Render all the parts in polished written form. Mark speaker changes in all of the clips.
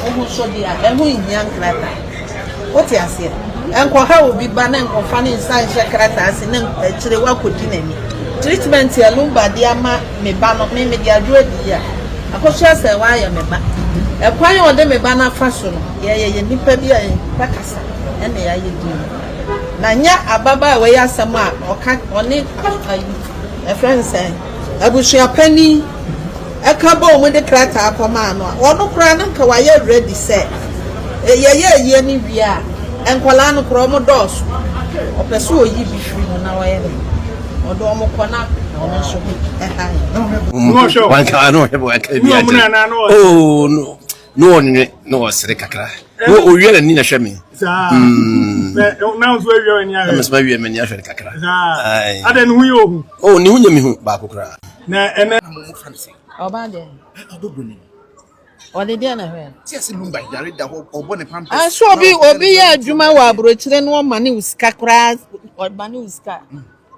Speaker 1: ohu so dia ehu nya nkrata wote ase enko ha obi ba na enko fa ne nsan hye krata ase na kire wakodi nani treatment ya lumba dia ma me ba no me dia adwo di ya akoso ase wa ya me ba ekwan ye ode me ba na fa so no ye nipa bi a takasa ene ya ye di na nya ababa we ya sama oka oni a friend say abusua pani eka ba omo de krata akoma no ono kra na nka wa ye ready say ye ni bia enkwala no kra omo dos opeso oyi bi firi no na wa ye odo omo kona ono so bi
Speaker 2: no show
Speaker 3: one can no hebo aka bi aje oh no sere kakra o wiele ni na hweme
Speaker 2: now so wiele ni
Speaker 3: ahwe mesma wiele ni ahwe kakra
Speaker 2: ai aden hu yo
Speaker 3: oh ni hu nyami hu ba kokra
Speaker 2: na ene
Speaker 1: oba de
Speaker 3: odobuni
Speaker 1: ode dia na hwe
Speaker 3: ti ase lumba yare da ho obo ne pampa
Speaker 1: so obi ya adwuma wa abrochire no o mane usika kra o mane usika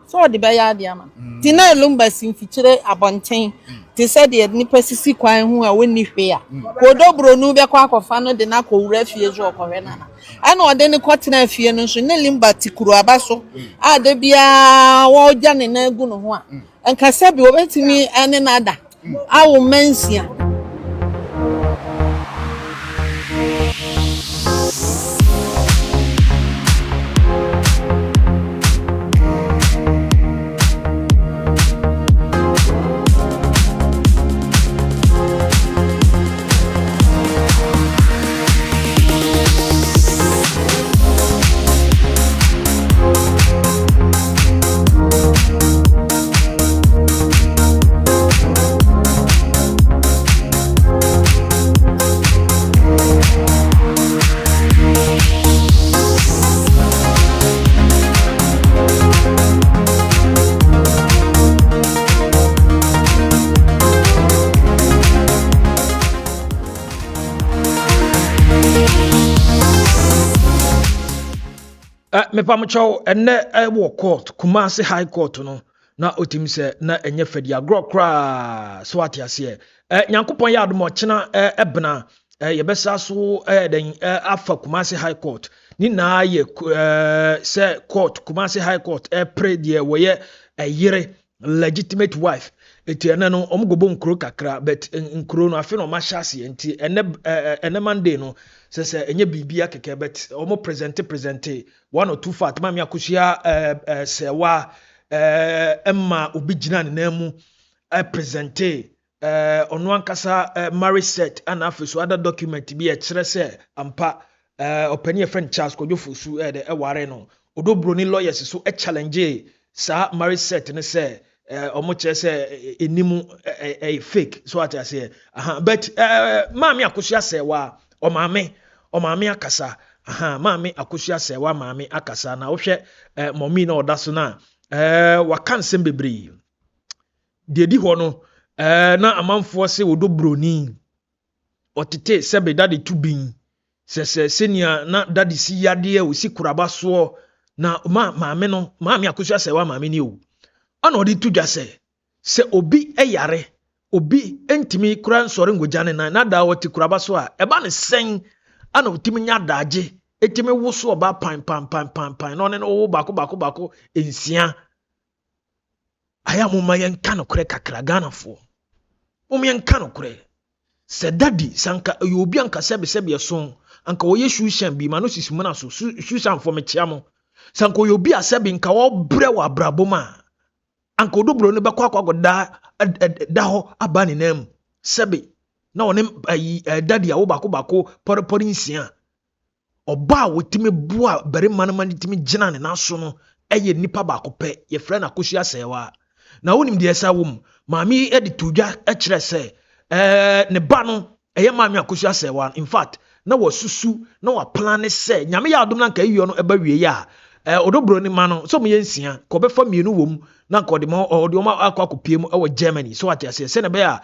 Speaker 1: so ode be ya de ama ti na lumba simfichire abonten ti said the nipa sisi kwan hu a woni hwe a kodobro nu be kwa akofa no de na kowura fie jo okohwe nana ana ode ne kotena fie no so ne limba tikuru abaso a de bia wo gya ne na agu no ho a enka sabi obetimi ene nada awo mensia
Speaker 4: me pamcho enne wo court Kumasi High Court no na otim se na enye fedi agro kra so atiase nyankopon ya adom ochena ebena yebesa so den afa Kumasi High Court ni na ye se court Kumasi High Court pray die woye yere legitimate wife eti ene no omgobo nkro kakra but nkro no afi no ma hyase enti ene Monday no se enye bibia keke but omo presente 1 or 2 fat mami akosia sewa emma obi gina ne namu presente ono ankasa marriage set ana afi so other document bi e kire se ampa opani e friend Charles Kojofosu de ware no odobro ni lawyers so challenge sa marriage set ne se omo kire se enimu fake so what I say but mami akosia sewa o maame akasa maame akosia sewa maame akasa na wo hwe mommy na oda so na waka nsem bebre de di ho no na amanfo se wodobroni otete sebe dade tubin se senior na dade si yade o si kuraba so na maame no maame akosia sewa maame ni o ana odi tudwa se obi eyare obi entimi kura nsore ngojane na da woti kuraba so a eba ne sen ana otimi nya daje etimi woso oba pan no ne wo bako ensia aya mumma yenka no kure kakra ganafo yenka no kure se dadi sanka obi anka sebe yeso anka wo yeshu shan bi ma no sisimu na so shu shan fo me chiamo sanka obi asebe nka wo bre wa braboma anka odobro ne bekwa da ho abani nam sebe na one dadi a wo bako porpori nsia oba wotimi bua bere manman timi gina ne naso no eye nipa bako pe ye frɛ na kosia sewa na wonim de esa wom maami edi tudwa kire se ne ba no eye maami akosia sewa in fact na wasusu na wa plan se nyame ya adom na nka yiyo no eba wie ya odobro ni ma no so mo yensia ko be fa mienu wom na nka ode ma akopiem e Germany so ati ase se ne be ya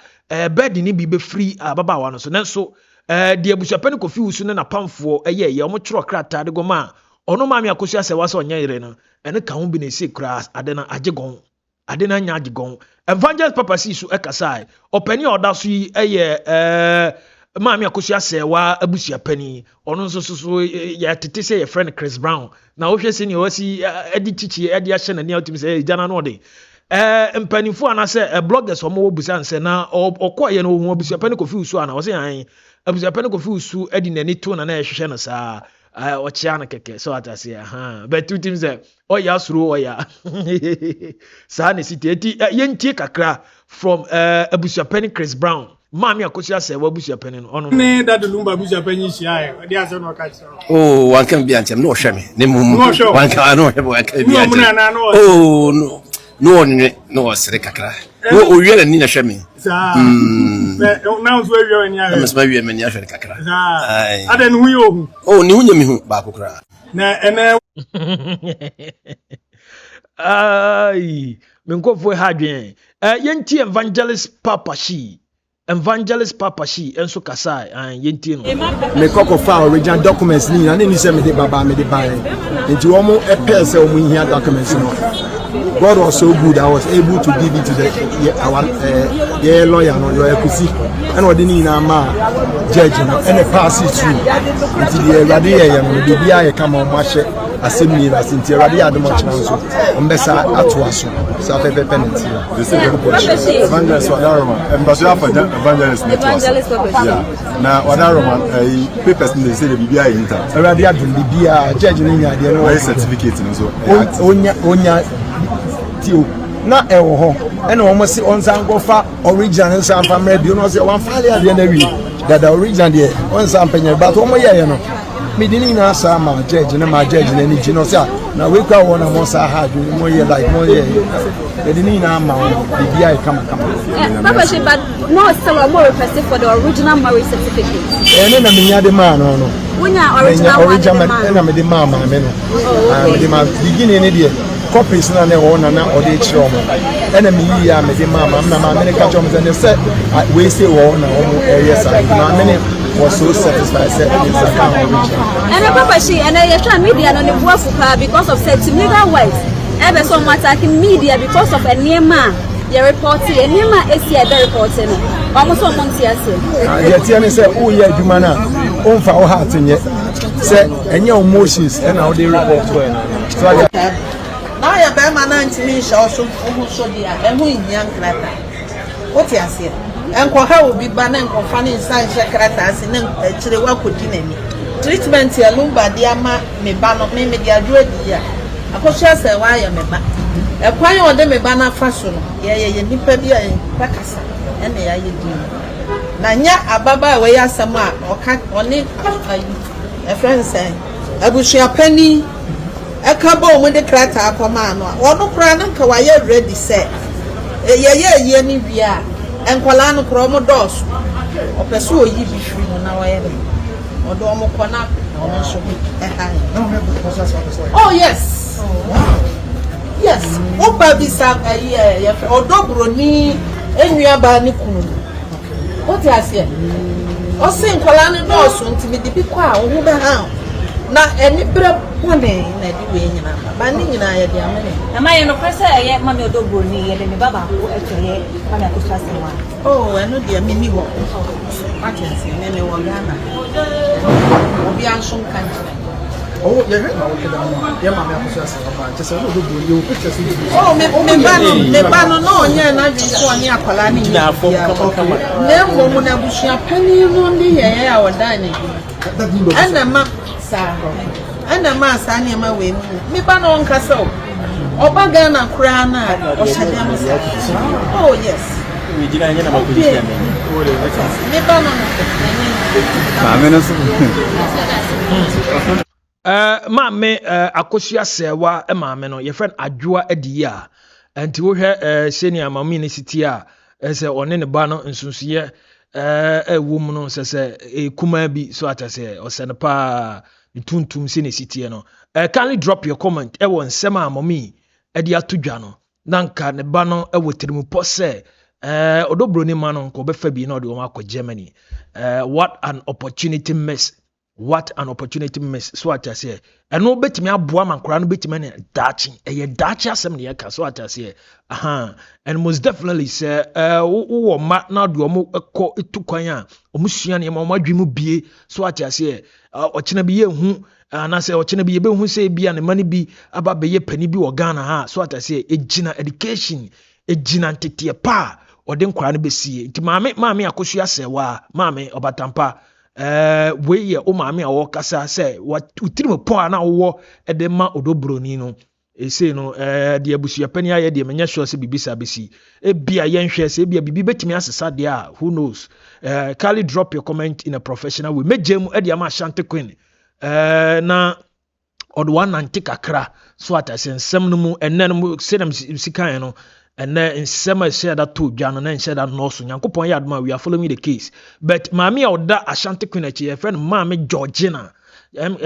Speaker 4: bed ni bi be free ababa wa no so nenso de abusuapani kofi wusu ne na pamfo ye omo tworo krata de goma ono maami akosia sewa so nya yire no ene ka ho bi na ese kra adena agegon adena nya agegon evangelist papa si su ekasai opani oda so yi maami akosua sewa abusua pani ono nso so ya tete say your friend Chris Brown na wo hwe se ne wasi edi chichi edi ahye na ne otim say jana no de mpanifo ana say bloggers omo wo busa nse na okoye no wo abusua pani Kofi Usu ana wo say an abusua pani Kofi Usu edi nani to na ehwehwe no saa ochia na keke so atase but two teams oya suru oya saa ne siti eti yentie kakra from abusua pani Chris Brown Mami akosia se wabusia peni no ono
Speaker 2: ne da lumba busia peni hia e dia se no ka chi
Speaker 3: oh wan kan bi antem no hwe me ne mum wan kan no hwe wan kan bi antem oh no sere kakra o wie na ni na hwe me
Speaker 2: sa na so wie ni ya
Speaker 3: me so wie me ni hwe kakra
Speaker 2: ai aden hu yo
Speaker 3: oh ni hu nyami hu ba kokra
Speaker 2: na ene
Speaker 4: ai menkofo ha dwen yenti evangelist Papa Shi enso kasa yenti no
Speaker 5: me koko fa original documents ni na ni se me de baba me de buy nti wo mo epese wo mo hia documents no God was so good I was able to give it to our lawyer no your ekusi and we didn't na ma judge no and pass it through nti the radi ya no de bia ye kama mo ahye assembly na sinti radi ya de mo china so ombesa atoaso so pepe penalty the same evangelist wadaroma ambassador for evangelist yeah na wadaroma papers in the say the bibia yinta radi ya dun bibia judge ni nya de no certificate no so onya tio na ewo ho ena wo si onsan go fa original nsan fa mra bi no se wan fa le ade na wi dada original de onsan panya but wo mo ye no medini na sa ma judge na ni ji no se na we kwa wona mo sa ha ju mo ye like mo ye medini na ma bibia e kama
Speaker 6: Papa she but no sell more request for the original marriage certificate
Speaker 5: ene na menya de ma no
Speaker 6: wonya original
Speaker 5: na me de ma me no me de ma beginning ne de copies na ne wona na ode chiro mo ena me yi ya me de ma na me ka chom ze say we say wona o area side na me was so satisfied said it's a kind of original
Speaker 6: and Papa she and you try media no ne buafu pa because of certain legal wise ebe so attacking media because of enema your reporting enema esi e be reporting no almost so months ase
Speaker 5: ye tie ne say o ye adwuma na o mfa o heart nye say enye emotions and how they report well so
Speaker 1: na ya be ma na ntimi hye oso ohu so dia ehu ihia nkrata oti ase enko ha obi ba na enko fa ne nsan hye krata ase na kire wakodi nani treatment ya lumba dia ma me ba no me dia adwo dia akosha se wa ya me ba ekwan ode me ba na fa so no ye nipa bi a pakasa ene ya ye di na nya ababa we ya sama oka oni a friend say abusua pani ekabo mo de krata akoma no ono kra na nka wa ye ready say ye ni bia enkwala no kra mo dos opeso oyi bi firi no na wa ye odo mo kona ono so bi oh yes yes oba bi sa ye odo broni enua ba ni kunu o ti ase o se enkwala no dos ntimi de bi kwa wo hu be ha na eni bre bone na di we nyina ba ni nyina ye de amene
Speaker 6: na ma ye no kwese ye mami odogbo ni ye de me baba ko etoye mami akosa sewa
Speaker 1: oh eno de mimi ho atensi ne me wo Ghana obi anson kan
Speaker 5: oh ye na o keda mo ye mama akoso ase papa je se no do bo ye o picture se
Speaker 1: oh me ba no no onye na dwi so oni akwala ni
Speaker 5: na fo kama
Speaker 1: ne mo mu na busua pani no ndi ye ya wodane ana ma sa ana ma sa ne ma we me ba no nkasa oba Ghana kura na o shade am sa oh yes
Speaker 5: we jina nya na makujia
Speaker 1: me ba no
Speaker 5: ba me no so
Speaker 4: maame akosua sewa maame no ye friend adwoa adi a enti wo hwe senior mama ni city a se one ne ba no nsunsuye wo mu no se kuma bi so atase osene pa tuntum se ne city no kindly drop your comment won nsema mama edi atodwa no nanka ne ba no wo terimu pose odobro ni ma no ko be fa bi na ode wo akọ Germany what an opportunity miss what an opportunity miss so at say and no betimi aboa mankora no betimi na dachi asem ne yaka so at say and most definitely say wo ma na do mo ekọ etukwan a omusua ne ma adwemu bie so at say ochina bi ye hu na say ochina bi ye be hu say bia ne mani bi aba be ye pani bi wo Ghana ha so at say ejina education ejina ntetie pa ode nkora no besie nti maame akosua sewa maame obatampa we ye o maame awo kasa say utiri pon na wo ede ma odobroni no say no de abusua pani aye de menya sure say bibisa besi bia ye nhwe say bia bibi betimi asesa de a who knows kindly drop your comment in a professional way mejemu e de ama Ashanti Queen na odo one anti kakra so atasensem no mu enen mu sedem sikan no and then summer share that to Jan and share that no so Yankopon yadma we are following the case but mami oda Ashanti Queen a friend mami Georgina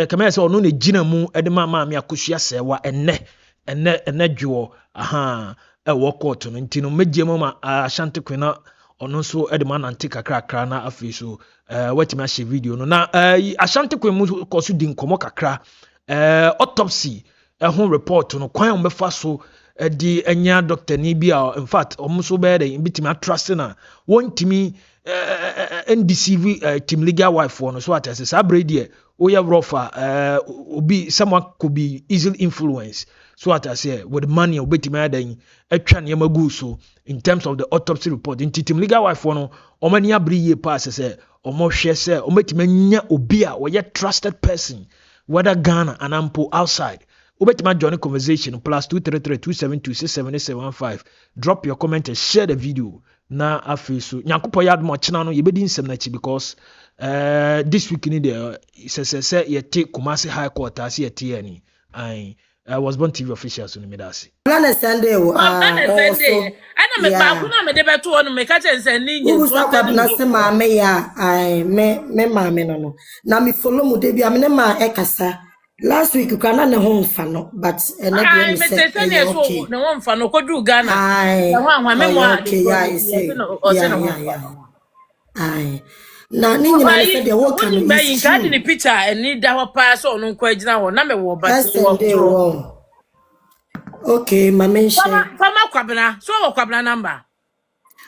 Speaker 4: kama say ono ne gina mu e de mami akosua sewa enne dwo e wo court no ntino megye ma Ashanti Queen ono so e de man anti kakra na afi so watimi a share video no na Ashanti Queen mu ko so di nkomo kakra autopsy ho report no kwan o mefa so di enya doctor ni bi in fact omuso be dey bitimi trust na wontimi ndcv team legal wife no so at say sabredi o ya rofa obi someone could be easily influenced so at say with money obetimi adan atwa ne magu so in terms of the autopsy report in team legal wife no omani abriye pass say omo hwe say ometimi nya obi a wo trusted person whether Ghana and ampo outside Ubetima join conversation +233 2726775. Drop your comment and share the video. Na afisu. Nyankupo yad mo china no yebedi nsem na chi because this week ni there say ye take Kumasi High Court as ye tie I was born TV official so me dasi.
Speaker 7: Na Sunday o Sunday.
Speaker 8: Ana me ba ku na me de beto no me ka chen say ni nyi
Speaker 7: so ka na se maame ya me maame no na me follow mu de bia me ne ma ekasa. Last week you cannot know home fano, but another me say okay.
Speaker 8: No home fano ko du Ghana.
Speaker 7: Okay, yeah. Na ninyi na say the work can be.
Speaker 8: You got in the picture and need that pass on no kwagina wo na me wo ba.
Speaker 7: Okay, my mention.
Speaker 8: Fama kwabena, so wo kwabena number.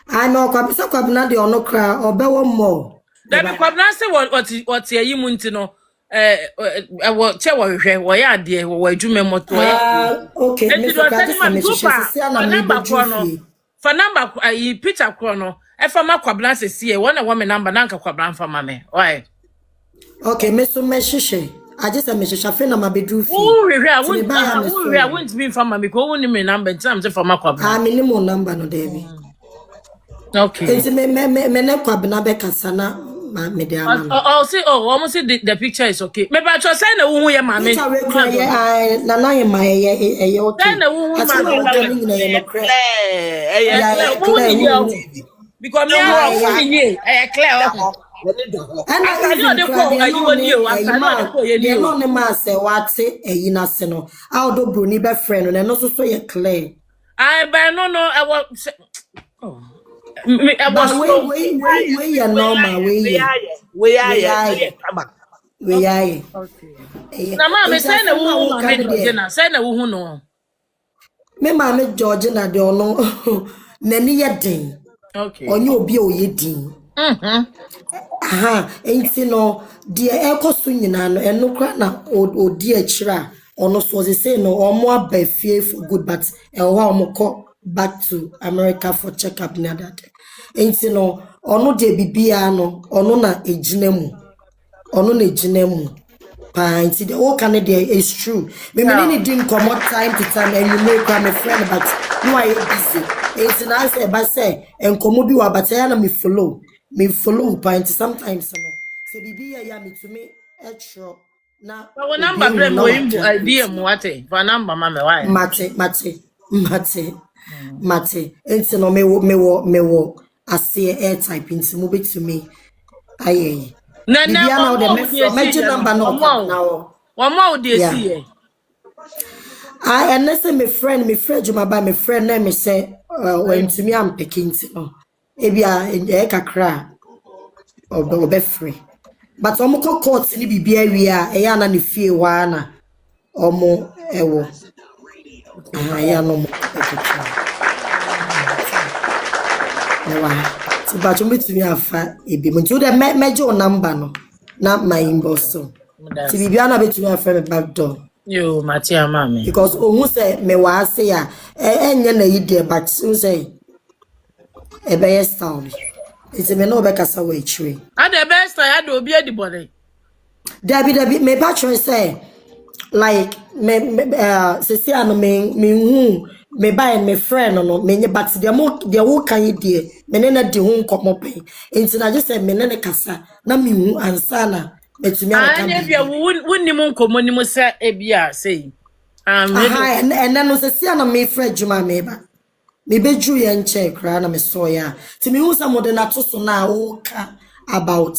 Speaker 7: I know kwabena de ono kra obewo mo.
Speaker 8: Da be kwabena say what ye yimu nti no. Che wo hwe wo ya de wo adwuma moto
Speaker 7: okay me so ka just me share na me be
Speaker 8: for number I picture ko no e fa makwabla sese e wona wo me number na nka kwabla fa ma me why
Speaker 7: okay me so me sheshe I just me sheshe fe na ma be do fi
Speaker 8: we won't be from me ko woni me number ntam se fa makwabla
Speaker 7: me ni mo number no David
Speaker 8: okay
Speaker 7: enti me na kwabna be kasana
Speaker 8: almost the picture is okay. Me ba cho say na wo hu ye ma me.
Speaker 7: Na na ye ma ye okay.
Speaker 8: Na wo hu ma me. Because me are ye clear.
Speaker 7: And I know the call you I know ye no ne ma say wate eyi na se no. How do broni be friend no so ye clear.
Speaker 8: I ba no I was
Speaker 7: we are normal we are
Speaker 8: okay na ma me say na wo me Georgina say na wo hu no
Speaker 7: me ma me Georgina de ono nani ye din
Speaker 8: okay
Speaker 7: onye obi o ye din enti no de ekoso nyina no eno kra na odi akira ono so say no omo abafie for good but ewa omo back to America for checkup na that. Enti no ono de bibia no ono na ejinemu. Ono na ejinemu. Pa enti the whole Canada is true. Me need come out time to time and you make my friend but no I busy. Enti na say ba say enkomo bi wa but ya na me follow pa enti sometimes no. Say bibia ya me to me extra na
Speaker 8: wa number blame mo imbu idea mo ate. Wa number ma me why?
Speaker 7: Mate, enti no me wo ase air type into move to me. Aye.
Speaker 8: Na
Speaker 7: me number no now.
Speaker 8: One more dey see.
Speaker 7: And say my friend Juma ba my friend na me say when to me am picking no. Ebia e kakra obe free. but omo court ni bibi awia e ya na ne fie wa na omo ewo ya no mo so but you betumi afa ebi mo nti de mejo number no na my inbox so ti bibi ana betumi afa me back door
Speaker 8: yo matia mama
Speaker 7: because ohun say me wa ase ya enye na yide but so say e be style it's me no be kasa wa ichire
Speaker 8: and the best I had obi adibode
Speaker 7: Debbie me patron say like me say ano me hu me buy me friend no me nye but the wo kan yi de me ne na de hu nkomo pe enti na just say me ne kasa na me hu ansa na metumi aka
Speaker 8: anya bia wonni mu nkomo ni mu se ebia sei
Speaker 7: and no say ano me friend juma me ba me beju ye nche kra na me so ya ti me hu some de na to so na wo ka about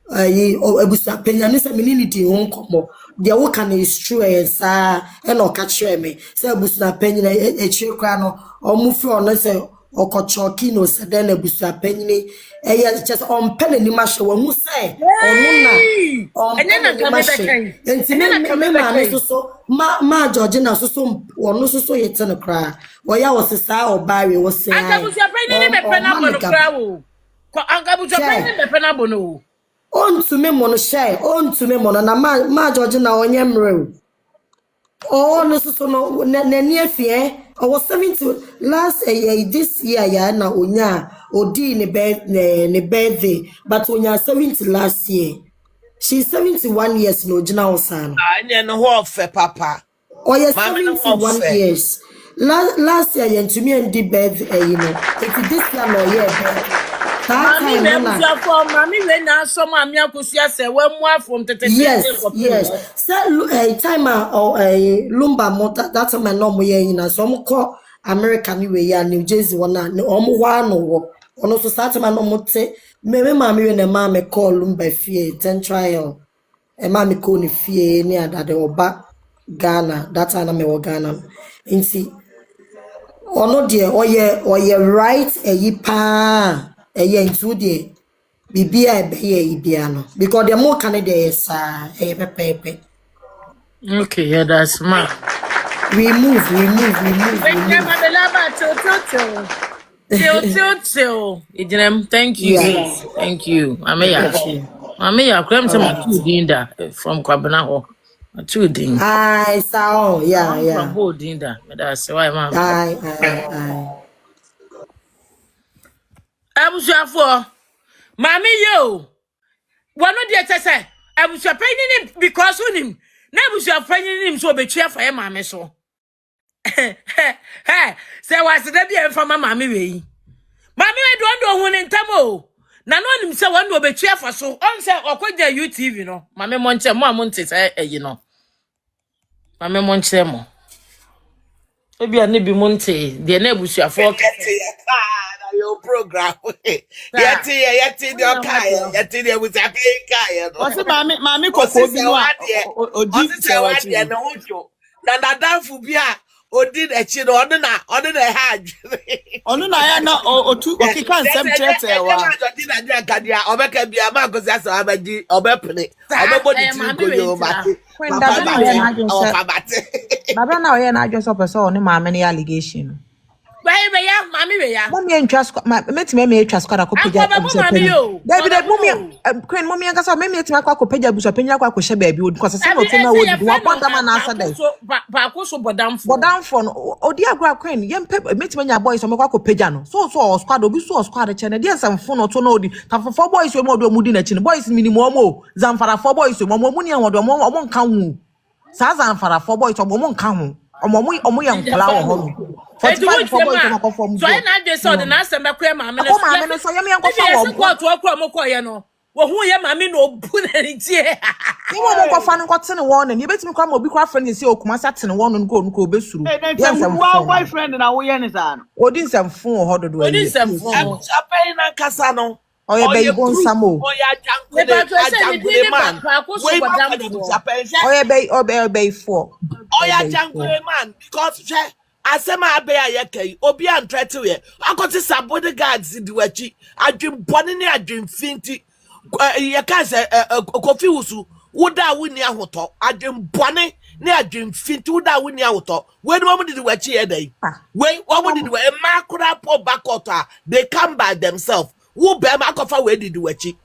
Speaker 7: ebusa penya ni se me ni di hu nkomo dia wo kan is true sa e no ka kire me se ebusa penya na e kire kra no omufi ono se okochoki no se den ebusa penya ni e ya just on pen ni ma hwe hu se onu na on pen ni ma hwe enti me ma ni so ma George na so onu so yete no kra wo ya wo se sa obawe wo se ai
Speaker 8: angabusa penya ni me pena bono kra wo angabusa penya me pena bono
Speaker 7: ontume mono share ontume mono na ma George na onye mrew oh no so no na near fie I was 70 last this year ya na onya odi ne birthday but onya 70 last year she's 71 years no gina osana
Speaker 9: anya no ho ofe papa
Speaker 7: oh yes 71 years last year yentumi and the birthday you know it this year no year
Speaker 8: Mami we na so mami akosia se we mu afom tete
Speaker 7: yes say time lumba mota that time no mo yen na so mo ko America ni we ya New Jersey wona omo wa no wo ono so start man no mote me mami we na mami call lumba fie ten trial e mami ko ni fie ni adade oba Ghana that time na me wo Ghana nti ono de oye right eyipa into the bibia be ibiano because the more can is pepe.
Speaker 8: Okay, yeah, that's smart.
Speaker 7: We move.
Speaker 8: Thank you. Yes. Thank you. Ameya, crème to my two dinda from Kwabanaho. Two ding.
Speaker 7: I saw, yeah.
Speaker 8: From whole dinda. That's why, ma'am.
Speaker 7: I.
Speaker 8: Abusuafo mami yo wono de tese abusuapan ni because unim na abusuapan ni so betua fa mami so say was da bia mfa mami we do hu ne ntamo na no nim se wono betua fa so on se okoja UTV no mami monche mo amonte say eyi no mami monche mo ebia ne bi monte de na abusuafo
Speaker 9: your program. Yeti the okay. Yeti the with a pay.
Speaker 10: What's it, Mammy?
Speaker 9: Na danfu bia odi de chi no onu na haj.
Speaker 10: Onu na ya na otu okikan sem chete wa.
Speaker 9: Odi na dia kadia obeka bia ma gosi aso abaji obepne. Obebodi ti ko yo mate.
Speaker 10: Baba na oye na adwo person oni ma me allegation.
Speaker 8: Baby, ya, mami we ya.
Speaker 10: Mommy and trust me me trust kwada ko peja. David mommy queen mommy nka so me tima kwa ko peja buso penya kwa ko hye baabi odi ko se no to na wodi wa kwanda ma na asa dai.
Speaker 8: Ba ko so bodamfo.
Speaker 10: Bodamfo no odi agwa queen yem me tima nya boys so me kwa ko peja no. So squad obi so squad che na dia samfo no to na odi. Tafo boys we mo do mudi na chi boys minimum o. Zamfara 4 boys mo mu ni an wodo mo nka hu. Sa Zamfara 4 boys mo nka hu. Omo yan kla wo ho. 45 for boys to go from.
Speaker 8: So na dey so the na sembe kwa ma me
Speaker 10: no. Ko ma me no so yem yan ko fa wo.
Speaker 8: Ko to akwa mo ko ye no. Wo hu ye ma me no bu na ntie.
Speaker 10: Ni wo mo ko fa no ko tene wo no. Ni betimi kwa ma obi kwa friend si o kuma sa tene wo no ko obesuru.
Speaker 9: Yes am boyfriend na wo ye ni sa no.
Speaker 10: Odi nsem ho do do.
Speaker 8: Odi nsem fun.
Speaker 9: Apai na kasa no.
Speaker 10: Oye be ibon samo.
Speaker 9: Oya jankule man.
Speaker 10: Oye be 4.
Speaker 9: Oya jankule man because asema abe ayeke obi antrete we akoti sabode guards di wachi adwin bone ne adwin finti you can't say coffee wusu. Woda wini ahoto adwem bone na adwem finti woda wini ahoto we no mo did we chi day we wo did we makura po bakota they come by themselves wo be makofa we did we chi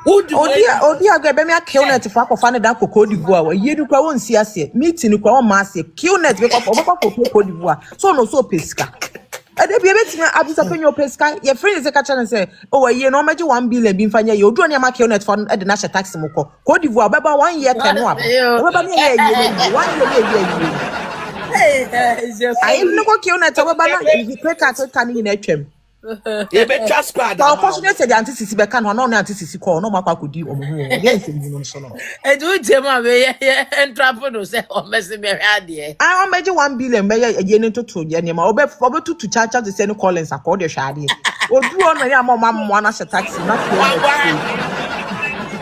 Speaker 10: odi agbe be me Qnet fa kofa ne da Cote d'Ivoire wa yedu kwa won si ase meeting kwa won ma ase Qnet be kofa Cote d'Ivoire so no so pesika ade bi betimi abusa penyo pesika ye friend se ka chane say o wa ye no maji 1 billion bi mfanya ye odu ne ma Qnet for e de na tax mo ko Cote d'Ivoire beba 1 year ten no aba beba ne ye 1 year ayi no ko Qnet beba na e pe ka to kan ni na atwam
Speaker 9: ye be trust squad
Speaker 10: unfortunately the anti-sisi be kan no anti-sisi call no makwa kodi omo ho ye nsem no so no
Speaker 8: edu jema be ye entrapo say o mesi be ade
Speaker 10: I o meji 1 billion be ye ni toto ye ni ma obetutu chacha to say no Collins akọ de hwade odu o no ya mo na taxi na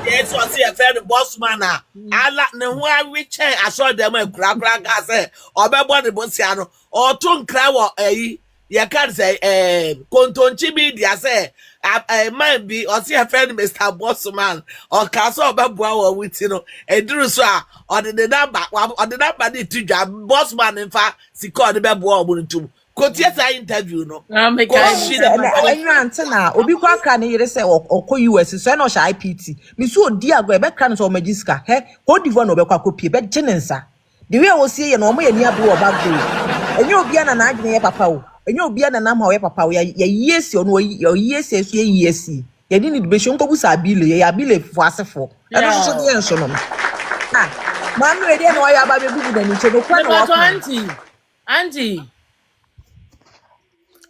Speaker 9: yes o see a friend boss man ala ne ho awiche aso dem akura ga say obebo de bosia no o to nkra wo ayi you can't say kontonchi media say man be or see a friend Mr. Bossman or Castle Babua with you know and do so or the number the to Bossman in fact she called the Babua to Cotiesa interview no
Speaker 10: make na obi kwa kra ne yire say okọ US so na o sha IPT mi so odi agwa be kra no so magiska he Cote d'Ivoire no be kwa kopie be genensa the way we see ye no mo ye ni abo oba go enye obi ana na agene ye papa o enye obi ana na ma we papa o ye yesi ono ye yesi so ye yesi ye ni be shon ko busa abile ye abile fo asefo e no so de enso no ma no e de no ya ba be bubu da ni che no kwa no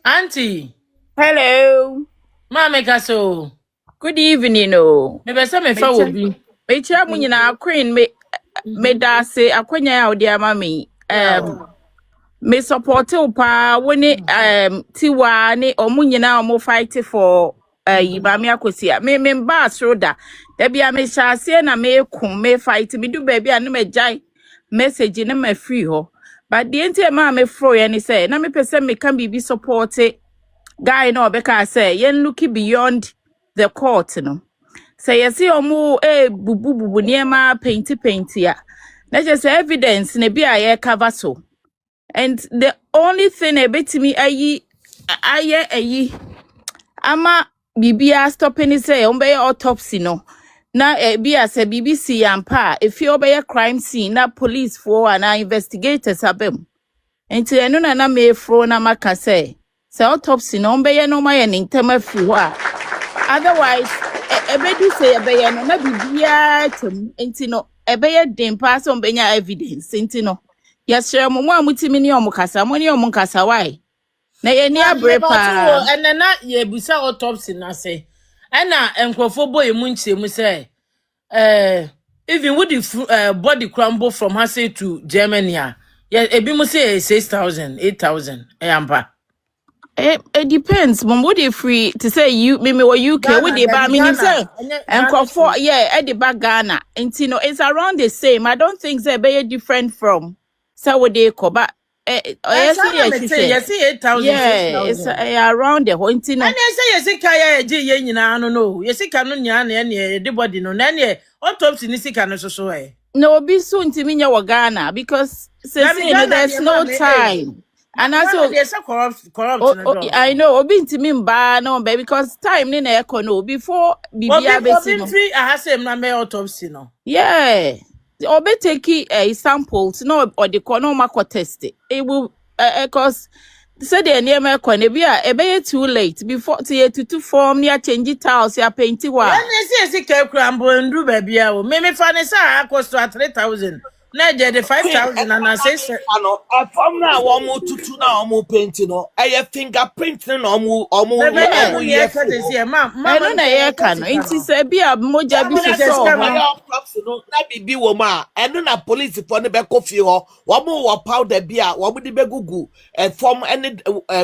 Speaker 8: auntie
Speaker 11: hello
Speaker 8: mama kaso
Speaker 11: good evening o
Speaker 8: me be say me fa obi
Speaker 11: me chia mu nyina queen me da se akwanya ya odi ama me me support pa woni tiwa ni omu nyina omu fight for yibami akosia me mba asroda da bia me hyase na me kum me fight me du ba bia na me jai message na me free ho but the enti ma me fro ye ni say na me pese me can be support guy no obeka say yen look beyond the court no say yesi omu bubu niema paint ya na just evidence na bia ye cover so. And the only thing a bit me aye ama bibia stopping is say on autopsy no na be as a BBC ampa if you obey a crime scene na police for and investigators abem enti eno na me fro na maka say autopsy no be no my ntema fi ho a otherwise ebedu say ebe no na bibia tem enti no ebe dem pass on benya evidence enti no yes, sir. Mo amutimi ni omukasa, mo ni omunkasa why? Na ye ni abre pa.
Speaker 8: And na ye busa autopsy na say. Na enkrofo boy mu nchemu say even with the body crumble from Hasse to Germany yeah ebi mu say 6,000 8,000 ampa.
Speaker 11: It depends. Mom, would you free to say you me or UK? Would they buy me himself? And for at the back Ghana. And you know it's around the same. I don't think they're very different from. So would they go back?
Speaker 8: Yes, 8,000.
Speaker 11: Yeah, it's around the whole thing.
Speaker 8: And I say, yes, Kaya, J. I don't know. Yes, I can't any body no nanny autopsy Nisika so.
Speaker 11: No, be soon to me your Ghana because there's no time. And also,
Speaker 8: there's a corrupt.
Speaker 11: I know, Obi to me no, because time in econo before
Speaker 8: BBA. I have same number autopsy no.
Speaker 11: Yeah. Obe take a samples no or the corner test it will cause say the near me be too late before to form near change tiles ya paint wa
Speaker 8: and say crumble and do baby me find say cost to 3,000 na the 5,000 and I say
Speaker 9: no from na wo mo tutu na wo paint no e fingerprint na wo
Speaker 8: ye say ma
Speaker 11: na ye kan nti say bia moja bi so
Speaker 9: no na bibi wo ma eno na police for ne be kofi ho wo mo wo powder bia wo mo di begugu form any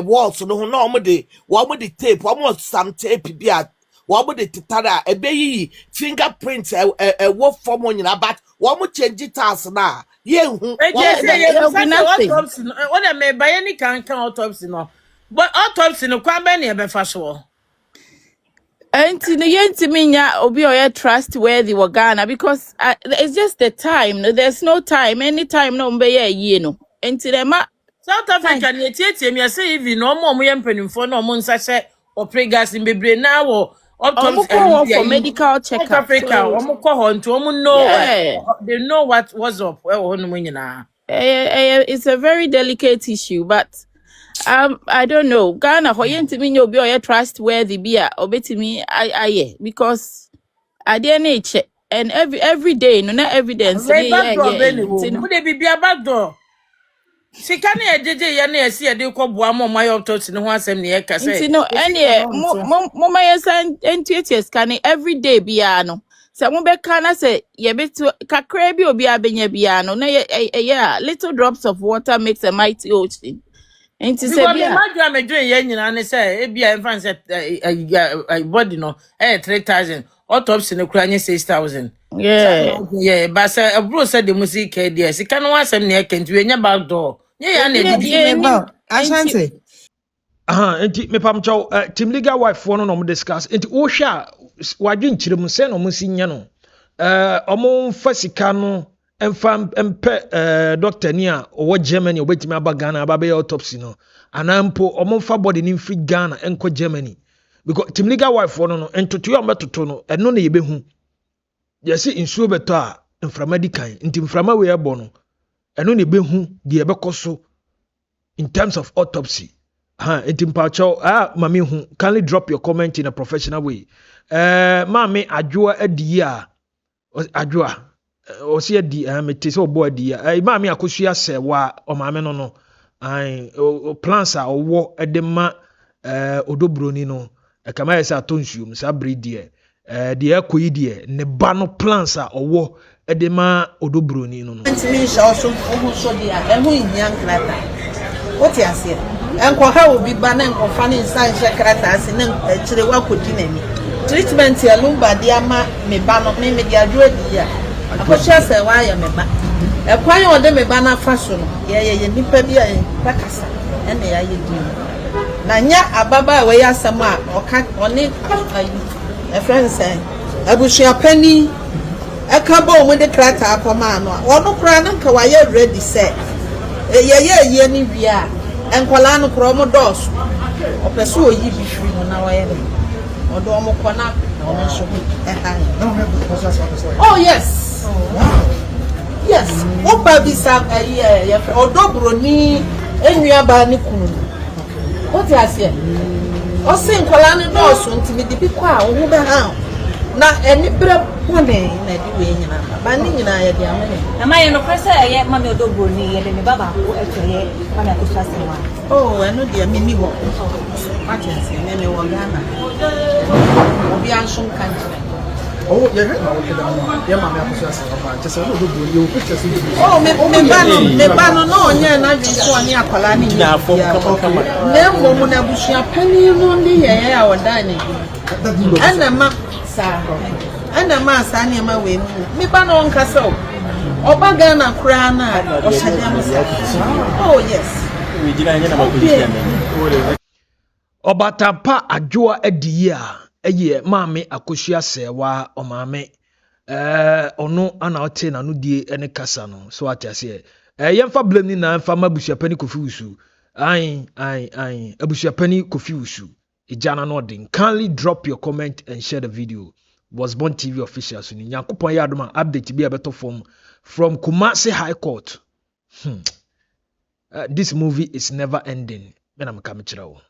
Speaker 9: walls no na wo mo di tape wo mo some tape bia wo mo di titara e be yi fingerprint wo form nyina but wo mo change task na ye hu
Speaker 8: what am by any can autopsy no but autopsy no kwa be na e be fa so
Speaker 11: And to the yentiminya obi or trustworthy wa Ghana because it's just the time. There's no time. Anytime no be ye no. And to them
Speaker 8: South Africa ni tietie me say even no mo yem panimfo no mo nsa hye opregas in bebre na wo
Speaker 11: for medical checkup.
Speaker 8: South Africa omo ko ho nto omo know they know what's up we ho no nyina.
Speaker 11: It's a very delicate issue, but I don't know. Ghana ho yentimi nya obi or trustworthy bia obetimi aye because I dey check and every day no na evidence
Speaker 8: Would they be back door? She can't ejeje ya na esi e de ko boa mo my autopsy no ho asem ne e ka say.
Speaker 11: No any mo my san entities can every day bia no. Se mo be kana say ye betu kakra bi obi abenya bia no na yeah little drops of water makes a mighty ocean. Enti say bia.
Speaker 8: Because imagine me doing ye nyina ne say e bia em fan say body no 3,000 autopsy no kura nye 6,000. Yeah, but say bro said the music there. She can want some near can to any back door. Yeah,
Speaker 10: Ashanti.
Speaker 4: Enti me pam chow team legal wife one no discuss. Enti o hwa wadwen kyerem se no musi nya no. Omo fasika no emfa empe doctor ni a owo Germany obetimi aba Ghana aba be autopsy no. Anampo omo fa body ni free Ghana enko Germany. Because team legal wife one no entoto yo metoto no eno na yebehu. Yesi insuo beto a mframa di kan nti mframa we ebo no eno ne behu de ebekoso in terms of autopsy nti mpacho mami hu kindly drop your comment in a professional way mami adwoa adi a adwoa osi adi mete so obo adi a mami akosua se wa o mami no plans a owo edema odobroni no kama yesa atonsuum sa breed de akoyi de ne ba no plans a owo edema odobroni no
Speaker 1: ntimi sha so so dia ehu ihia nkrata what you say enko ha obi ba na enko fa ne nsan hye krata ase ne kire wakodi nani treatment ya lumba dia ma me ba no me dia adwo di ya akosha se wa ya me ba ekwan ode me ba na fa so no ye nipa bi a takasa ene ya ye di na nya ababa we ya sama oka oni a friend say abusua pani ekabo mu de krata akoma no ono kra na nka wa ye ready say ye ni bia enkwala no kro mo dos opeso oyi bi firi no na wa ye no odo mo kona no so oh yes yes oba bi sa ye odo broni enua ba ni kunu what you say o se nkwala no dos ntimi de bi kwa wo be ha na eni bre bone na di we nyina ba ni nyina ye di amene
Speaker 6: na maye no presa ye mami odogbo ni ye de ne baba ko etoye mami akusha sewa
Speaker 1: oh eno di amini wo patense ne me wo Ghana obi anshon kanjire
Speaker 5: oh ye he na wo keda mo ye mami akusha sewa ba je se no odogbo ye o picture so
Speaker 1: oh me ba no no onye na bi so oni akola ni na fo kama ne mo na busua pani no ni ye ya wodane ana ma ana ma sa ne ma we mi ba no nka so oba Ghana kura na o shade am sa oh yes
Speaker 12: we dina nya na ma ko ji
Speaker 4: Obatapa adwoa adi a eye maame akosua sewa o maame ono ana ote na no die ene kasa no so atiase yemfa blame ni na mfa mabusua pani Kofi Wusu abusua pani Kofi Wusu ijana no den kindly drop your comment and share the video. Was Born TV official so ni Nyankopon ya adoma update bi abeto from Kumasi High Court. This movie is never ending. Mena mkamechira wo.